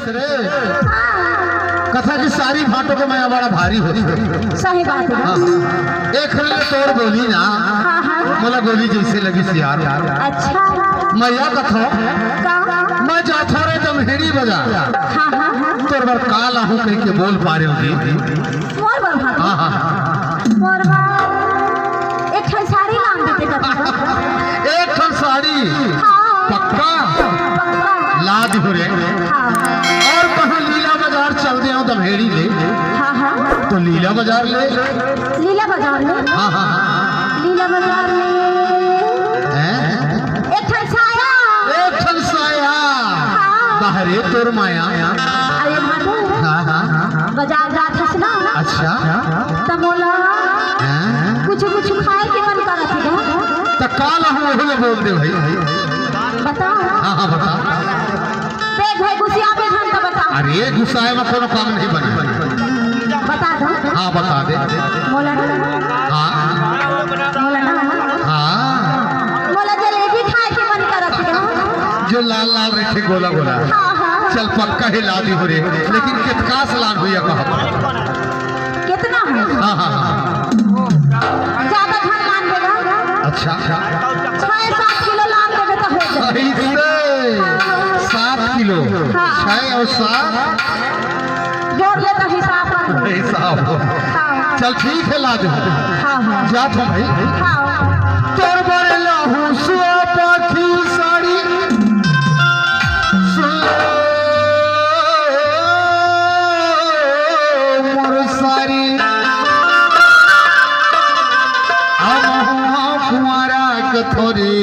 कहिस रे कथा की सारी भाटों के मैं बड़ा भारी होती सही बात है। एक खरले तोड़ बोली ना मला गोली जैसे लगी सियार। अच्छा मैं या कथो मैं जाता रे जमहेड़ी बजा तोर बार काल आहू कह के बोल पा रहे होगी। मोर बाबा मोर बाबा एक ठन साड़ी लान देते कथा एक ठन साड़ी पक्का लाद हो रे और कहाँ लीला बाजार चल दे दमहेड़ी ले तो लीला बाजार ले लीला बाजार में लीला बाजार में एक ठन साया बाहरे तोर माया। अरे बाजार जात हस ना। अच्छा तो बोला कुछ कुछ खाए के मन करत है तो काल हम वही बोल दे भाई बता। हाँ बता देख भाई गुस्सा पे हम का बता। अरे गुस्साए में कोनो काम नहीं बने बता दो। हाँ बता दे मोला हाँ हाँ मोला जलेबी खाए के मन करत है जो लाल लाल रखे गोला गोला चल पक्का ही लादी हो रे लेकिन कितना सलान हुई कहा कितना है। हाँ हाँ ज्यादा धन मान देगा। अच्छा 6-7 किलो लान देगा तो हो जाए। 7 किलो 6 और 7 जोड़ ले तो हिसाब कर। हिसाब चल ठीक है ला दे जा तो भाई तोर बड़े लाहू सुआ पाखी साड़ी मोर सारी कुमारा कथोरे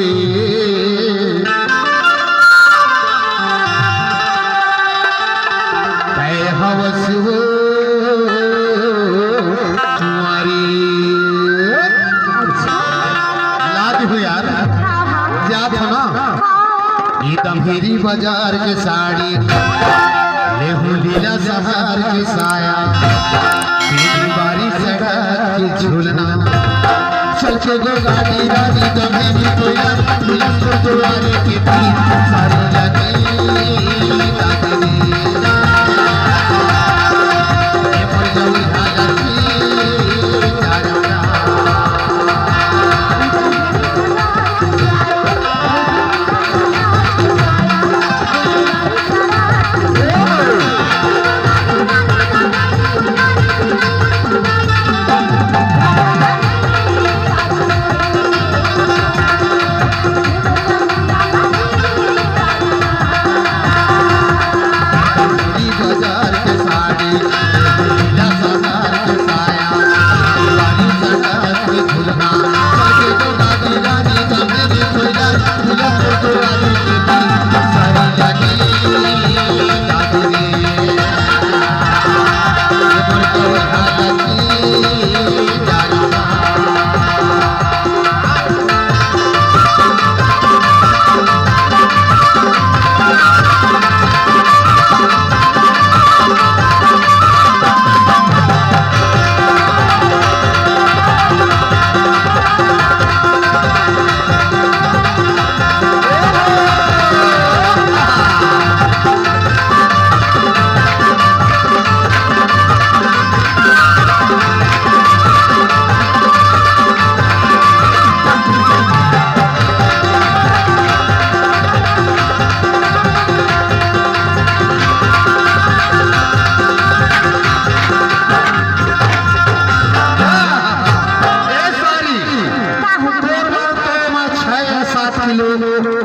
हवस हो दमहेड़ी बाजार के साड़ी लेहू लीला सहार के साया बारी सड़क के झूलना चल के गो गाड़ी रानी दमहेड़ी कोया दुआरे के तीन सारी जाती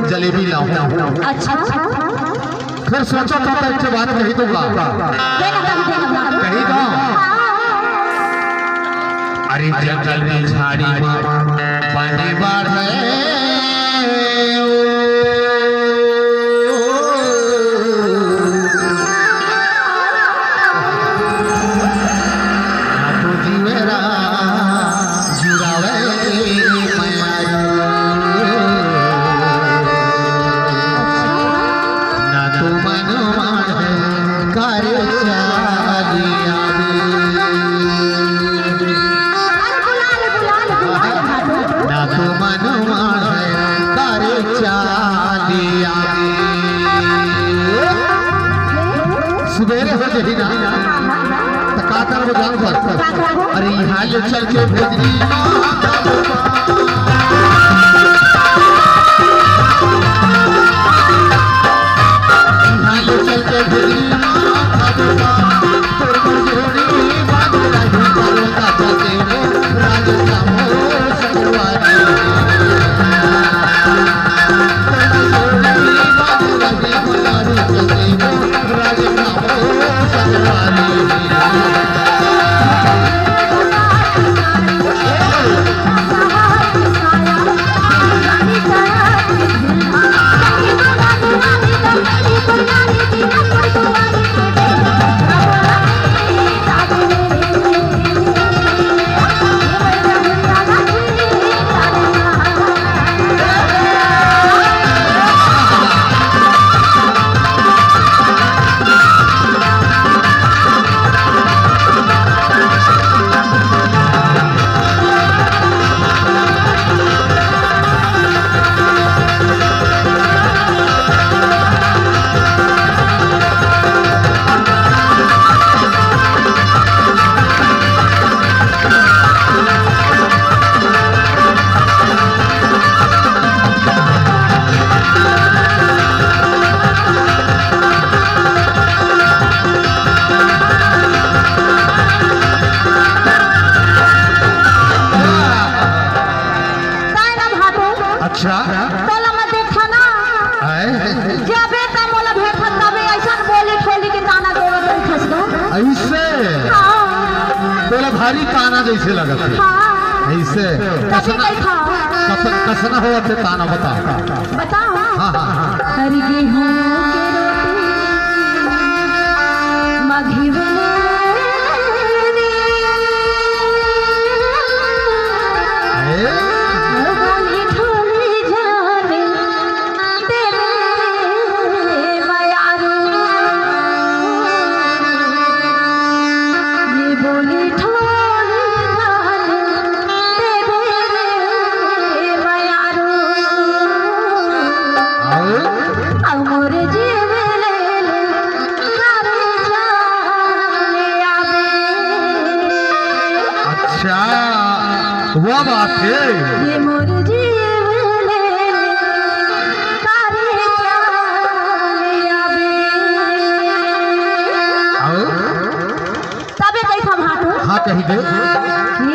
जलेबी लाऊं। अच्छा फिर सोचा था एक बात कही दूंगा कही दो। अरे जंगल में झाड़ी पानी बाढ़ है ना तो मन मार के ही ना तो का करबो जान पर का करबो? अरे यहाँ ले चल के भेजनी यहाँ ले चल के भेजनी तोर जोड़ी बात रही करो का चलते राज सामो सजवानी अच्छा तोला मत देखा ना जबे त मोला भेट था तबे ऐसा बोली ठोली के ताना देवत रही खस दो ऐसे हां तोला भारी ताना जैसे लगत है हां ऐसे तबे कैसा कसना हुआ थे ताना बता बताओ हाँ हाँ हर गेहूं के रोटी मघी वो बात है ये मोर जीवन तारे चाले आवे तबे कैसा भाटो हाँ कही दे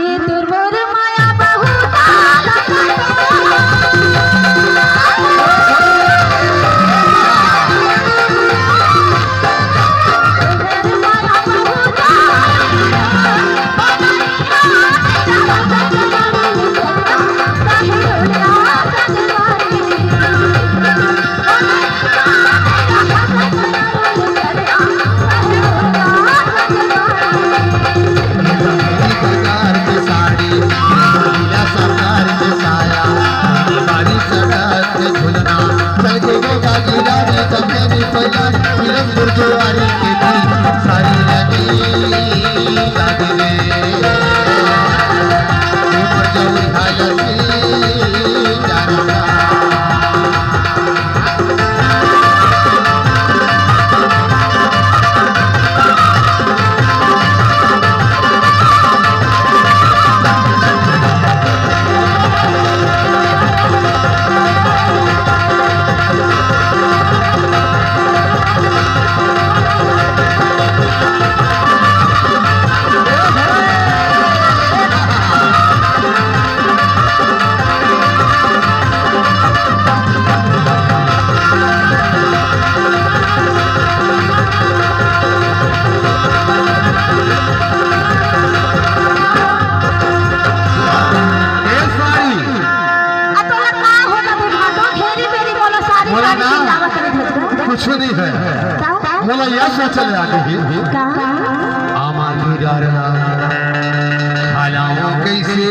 ये दुर्बर माया बहुत कुछ नहीं है बोला यह सोचले आगे ही आमा की डरना हालाओं कैसे